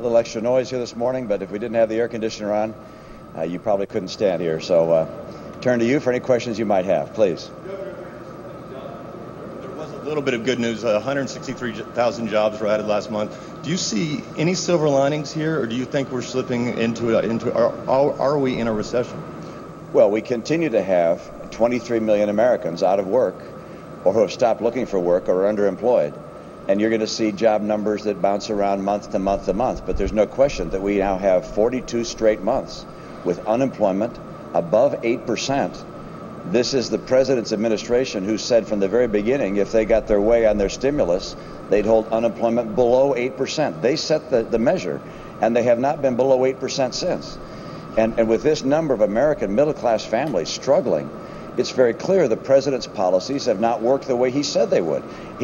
little extra noise here this morning, but if we didn't have the air conditioner on, you probably couldn't stand here. So turn to you for any questions you might have, please. There was a little bit of good news. 163,000 jobs were added last month. Do you see any silver linings here, or do you think we're slipping are we in a recession? Well, we continue to have 23 million Americans out of work or who have stopped looking for work or are underemployed. And you're going to see job numbers that bounce around month to month to month. But there's no question that we now have 42 straight months with unemployment above 8%. This is the president's administration who said from the very beginning if they got their way on their stimulus, they'd hold unemployment below 8%. They set the measure, and they have not been below 8% since. And with this number of American middle-class families struggling, it's very clear the president's policies have not worked the way he said they would.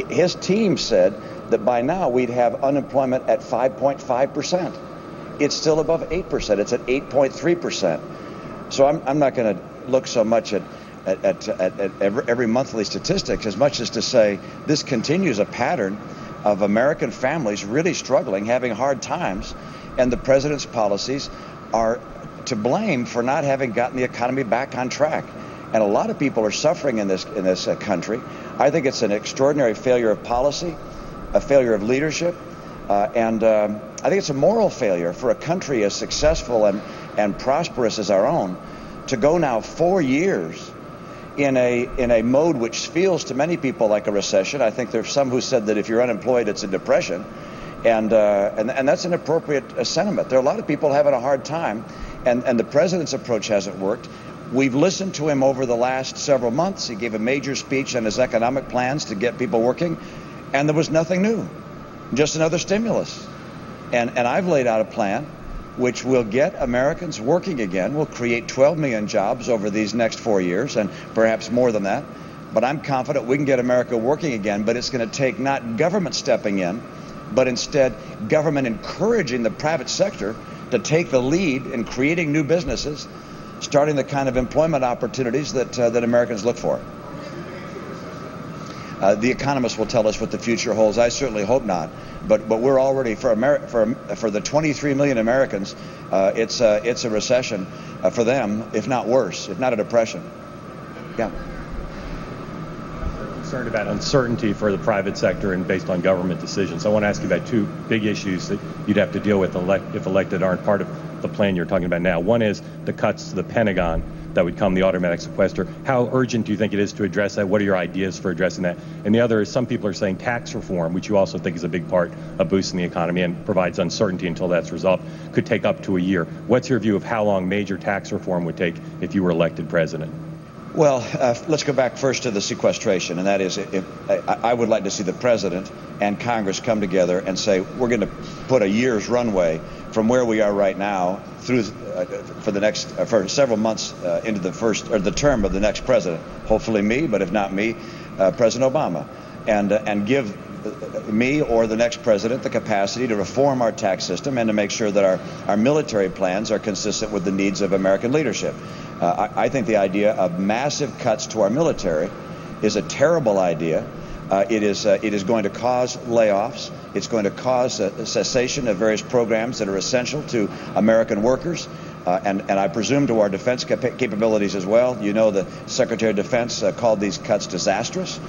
His team said that by now we'd have unemployment at 5.5%. It's still above 8%. It's at 8.3%. So I'm not going to look so much at every monthly statistics as much as to say this continues a pattern of American families really struggling, having hard times, and the president's policies are to blame for not having gotten the economy back on track. And a lot of people are suffering in this country. I think it's an extraordinary failure of policy, a failure of leadership, and I think it's a moral failure for a country as successful and prosperous as our own to go now 4 years in a mode which feels to many people like a recession. I think there's some who said that if you're unemployed, it's a depression, and that's an appropriate sentiment. There are a lot of people having a hard time, and the president's approach hasn't worked. We've listened to him over the last several months. He gave a major speech on his economic plans to get people working, and there was nothing new, just another stimulus. And I've laid out a plan which will get Americans working again, will create 12 million jobs over these next 4 years, and perhaps more than that. But I'm confident we can get America working again, but it's going to take not government stepping in, but instead government encouraging the private sector to take the lead in creating new businesses, starting the kind of employment opportunities that Americans look for. The economists will tell us what the future holds. I certainly hope not, but we're already for the 23 million Americans, it's a recession for them, if not worse, if not a depression. Yeah. I'm concerned about uncertainty for the private sector and based on government decisions. I want to ask you about two big issues that you'd have to deal with if elected aren't part of the plan you're talking about now. One is the cuts to the Pentagon that would come, the automatic sequester. How urgent do you think it is to address that? What are your ideas for addressing that? And the other is some people are saying tax reform, which you also think is a big part of boosting the economy and provides uncertainty until that's resolved, could take up to a year. What's your view of how long major tax reform would take if you were elected president? Well, let's go back first to the sequestration, and that is I would like to see the president and Congress come together and say we're going to put a year's runway from where we are right now through for several months into the term of the next president. Hopefully me, but if not me, President Obama, and give me or the next president the capacity to reform our tax system and to make sure that our military plans are consistent with the needs of American leadership. I think the idea of massive cuts to our military is a terrible idea. It is going to cause layoffs. It's going to cause a cessation of various programs that are essential to American workers, and I presume to our defense capabilities as well. You know, the Secretary of Defense called these cuts disastrous,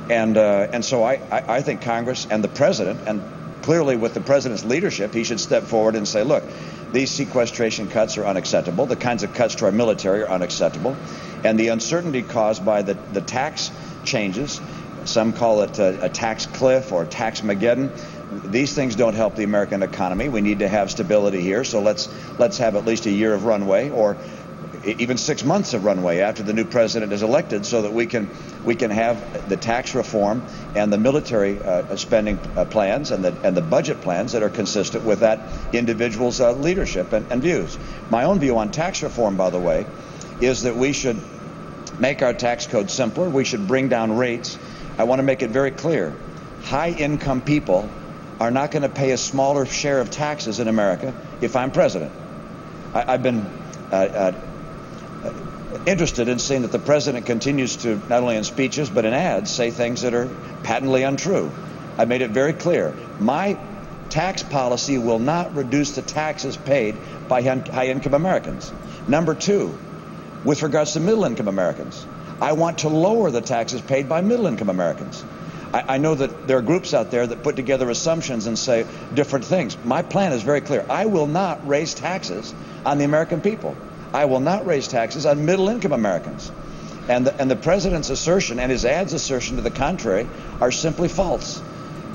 and so I think Congress and the president, and clearly with the president's leadership, he should step forward and say, look, these sequestration cuts are unacceptable. The kinds of cuts to our military are unacceptable, and the uncertainty caused by the tax changes. Some call it a tax cliff or tax Mageddon. These things don't help the American economy. We need to have stability here. So let's have at least a year of runway, or even 6 months of runway after the new president is elected, so that we can have the tax reform and the military spending plans and the budget plans that are consistent with that individual's leadership and views. My own view on tax reform, by the way, is that we should make our tax code simpler. We should bring down rates. I want to make it very clear. High-income people are not going to pay a smaller share of taxes in America if I'm president. I've been interested in seeing that the president continues to, not only in speeches but in ads, say things that are patently untrue. I made it very clear. My tax policy will not reduce the taxes paid by high-income Americans. Number two, with regards to middle-income Americans, I want to lower the taxes paid by middle-income Americans. I know that there are groups out there that put together assumptions and say different things. My plan is very clear. I will not raise taxes on the American people. I will not raise taxes on middle-income Americans. And the president's assertion and his ad's assertion to the contrary are simply false.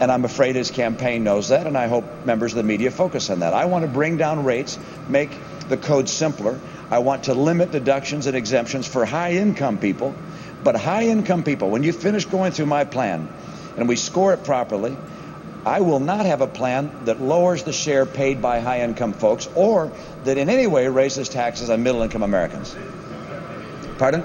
And I'm afraid his campaign knows that, and I hope members of the media focus on that. I want to bring down rates, make the code simpler. I want to limit deductions and exemptions for high-income people. But high-income people, when you finish going through my plan and we score it properly, I will not have a plan that lowers the share paid by high-income folks or that in any way raises taxes on middle-income Americans. Pardon?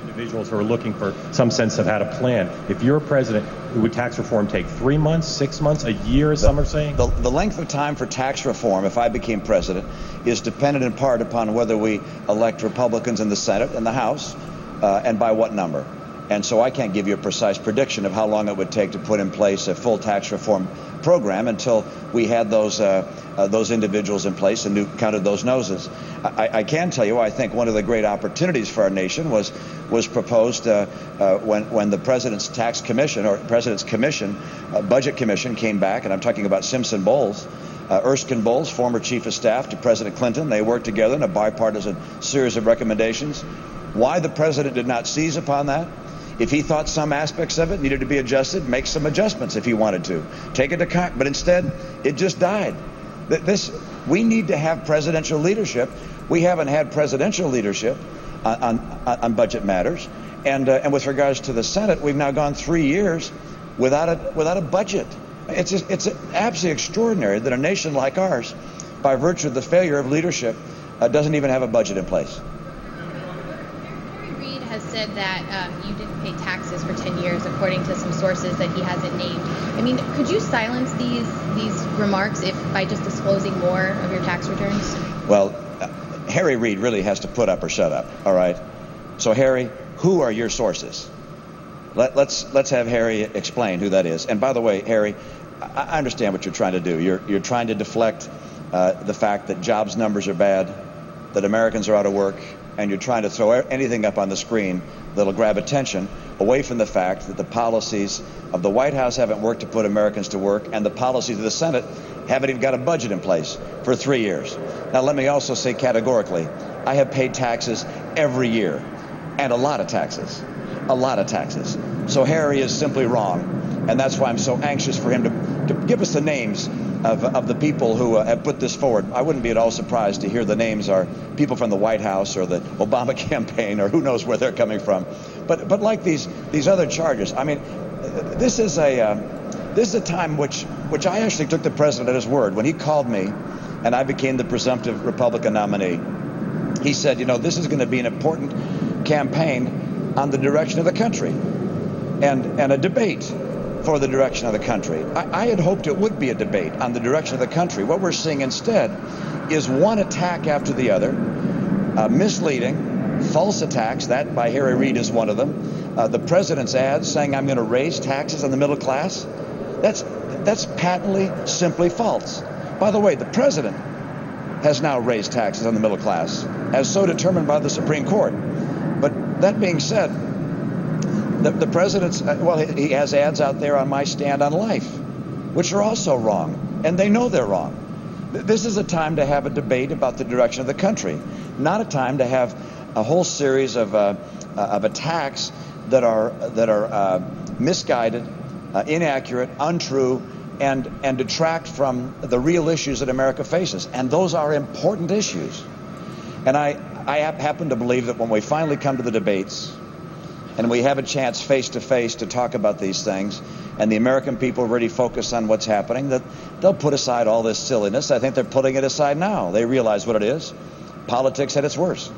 Individuals who are looking for some sense of how to plan. If you're president, would tax reform take 3 months, 6 months, a year, as some are saying? The length of time for tax reform, if I became president, is dependent in part upon whether we elect Republicans in the Senate and the House, and by what number. And so I can't give you a precise prediction of how long it would take to put in place a full tax reform program until we had those individuals in place and counted those noses. I can tell you, I think one of the great opportunities for our nation was proposed when the President's Tax Commission or President's Commission, Budget Commission came back, and I'm talking about Simpson Bowles, Erskine Bowles, former Chief of Staff to President Clinton. They worked together in a bipartisan series of recommendations. Why the President did not seize upon that? If he thought some aspects of it needed to be adjusted, make some adjustments if he wanted to. Take it to Congress. But instead, it just died. We need to have presidential leadership. We haven't had presidential leadership on budget matters. And with regards to the Senate, we've now gone 3 years without a budget. It's absolutely extraordinary that a nation like ours, by virtue of the failure of leadership, doesn't even have a budget in place. Has said that you didn't pay taxes for 10 years, according to some sources that he hasn't named. I mean, could you silence these remarks by just disclosing more of your tax returns? Well, Harry Reid really has to put up or shut up. All right. So Harry, who are your sources? Let's have Harry explain who that is. And by the way, Harry, I understand what you're trying to do. You're trying to deflect the fact that jobs numbers are bad, that Americans are out of work, and you're trying to throw anything up on the screen that'll grab attention away from the fact that the policies of the White House haven't worked to put Americans to work, and the policies of the Senate haven't even got a budget in place for 3 years. Now, let me also say categorically, I have paid taxes every year, and a lot of taxes. So Harry is simply wrong, and that's why I'm so anxious for him to give us the names of the people who have put this forward. I wouldn't be at all surprised to hear the names are people from the White House or the Obama campaign or who knows where they're coming from. But like these other charges, I mean, this is a time which I actually took the president at his word. When he called me and I became the presumptive Republican nominee, he said, you know, this is going to be an important campaign on the direction of the country and a debate for the direction of the country. I had hoped it would be a debate on the direction of the country. What we're seeing instead is one attack after the other, misleading, false attacks. That by Harry Reid is one of them. The president's ads saying I'm going to raise taxes on the middle class. That's patently, simply false. By the way, the president has now raised taxes on the middle class, as so determined by the Supreme Court. But that being said, the president's, he has ads out there on my stand on life, which are also wrong, and they know they're wrong. This is a time to have a debate about the direction of the country, not a time to have a whole series of attacks that are misguided, inaccurate, untrue, and detract from the real issues that America faces. And those are important issues. And I happen to believe that when we finally come to the debates and we have a chance face-to-face to talk about these things, and the American people really focus on what's happening, that they'll put aside all this silliness. I think they're putting it aside now. They realize what it is. Politics at its worst.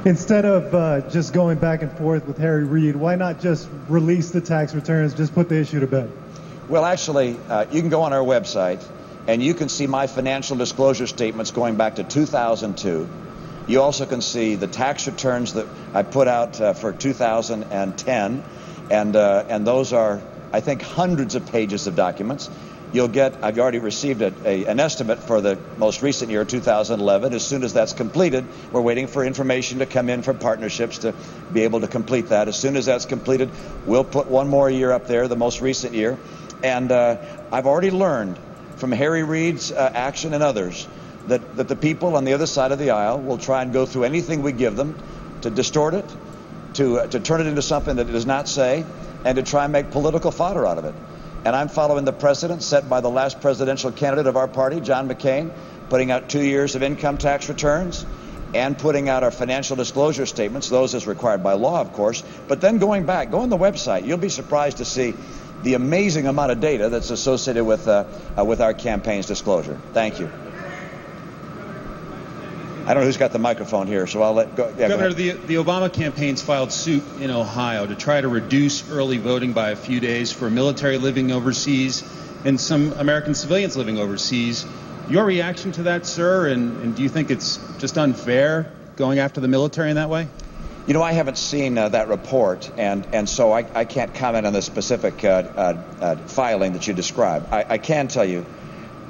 Instead of just going back and forth with Harry Reid, why not just release the tax returns, just put the issue to bed? Well, actually, you can go on our website, and you can see my financial disclosure statements going back to 2002. You also can see the tax returns that I put out for 2010, and those are I think, hundreds of pages of documents. You'll get, I've already received an estimate for the most recent year, 2011. As soon as that's completed, we're waiting for information to come in from partnerships to be able to complete that. As soon as that's completed, we'll put one more year up there, the most recent year. And I've already learned from Harry Reid's action and others that the people on the other side of the aisle will try and go through anything we give them to distort it, to turn it into something that it does not say, and to try and make political fodder out of it. And I'm following the precedent set by the last presidential candidate of our party, John McCain, putting out 2 years of income tax returns and putting out our financial disclosure statements, those as required by law, of course. But then going back, go on the website. You'll be surprised to see the amazing amount of data that's associated with our campaign's disclosure. Thank you. I don't know who's got the microphone here, so I'll let go. Yeah, Governor, go the Obama campaign's filed suit in Ohio to try to reduce early voting by a few days for military living overseas and some American civilians living overseas. Your reaction to that, sir, and do you think it's just unfair going after the military in that way? You know, I haven't seen that report, and so I can't comment on the specific filing that you described. I can tell you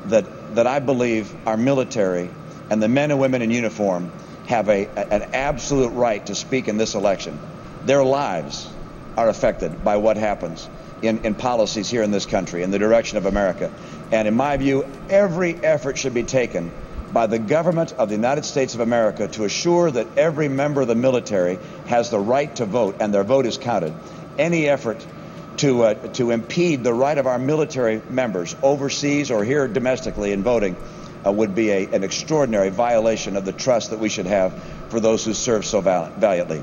that I believe our military and the men and women in uniform have an absolute right to speak in this election. Their lives are affected by what happens in policies here in this country, in the direction of America. And in my view, every effort should be taken by the government of the United States of America to assure that every member of the military has the right to vote and their vote is counted. Any effort to impede the right of our military members overseas or here domestically in voting would be an extraordinary violation of the trust that we should have for those who serve so valiantly.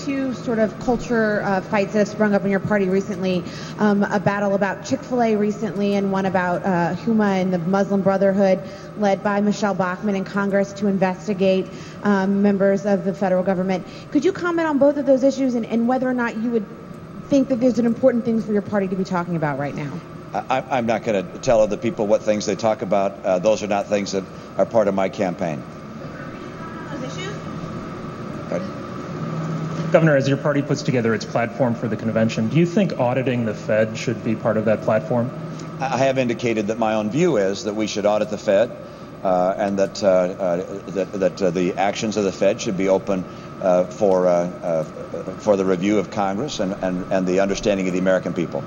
Two sort of culture fights that have sprung up in your party recently, a battle about Chick-fil-A recently and one about Huma and the Muslim Brotherhood led by Michelle Bachmann in Congress to investigate members of the federal government. Could you comment on both of those issues and whether or not you would think that there's an important thing for your party to be talking about right now? I'm not going to tell other people what things they talk about. Those are not things that are part of my campaign. Those issues? Governor, as your party puts together its platform for the convention, do you think auditing the Fed should be part of that platform? I have indicated that my own view is that we should audit the Fed and that the actions of the Fed should be open for the review of Congress and the understanding of the American people.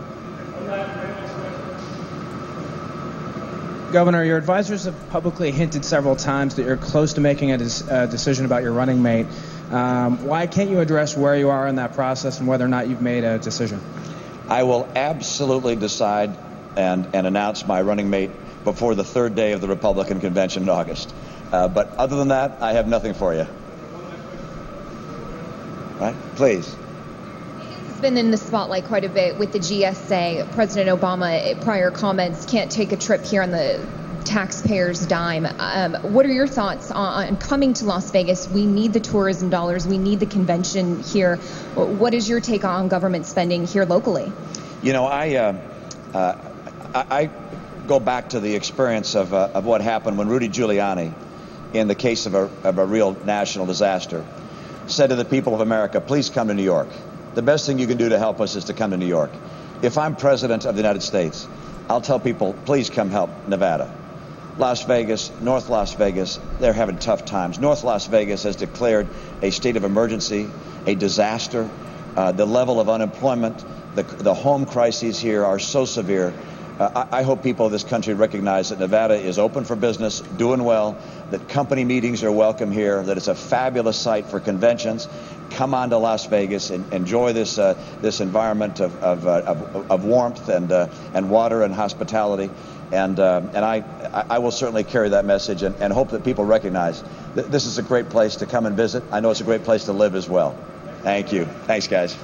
Governor, your advisors have publicly hinted several times that you're close to making a decision about your running mate. Why can't you address where you are in that process and whether or not you've made a decision? I will absolutely decide and announce my running mate before the third day of the Republican convention in August. But other than that, I have nothing for you. Right? Please. It's been in the spotlight quite a bit with the GSA. President Obama, prior comments, can't take a trip here on the taxpayers' dime. What are your thoughts on coming to Las Vegas? We need the tourism dollars. We need the convention here. What is your take on government spending here locally? You know, I go back to the experience of what happened when Rudy Giuliani, in the case of a real national disaster, said to the people of America, please come to New York. The best thing you can do to help us is to come to New York. If I'm president of the United States, I'll tell people, please come help Nevada. Las Vegas, North Las Vegas, they're having tough times. North Las Vegas has declared a state of emergency, a disaster. The level of unemployment, the home crises here are so severe. I hope people of this country recognize that Nevada is open for business, doing well, that company meetings are welcome here, that it's a fabulous site for conventions. Come on to Las Vegas and enjoy this environment of warmth and water and hospitality. And I will certainly carry that message and hope that people recognize that this is a great place to come and visit. I know it's a great place to live as well. Thank you. Thanks, guys.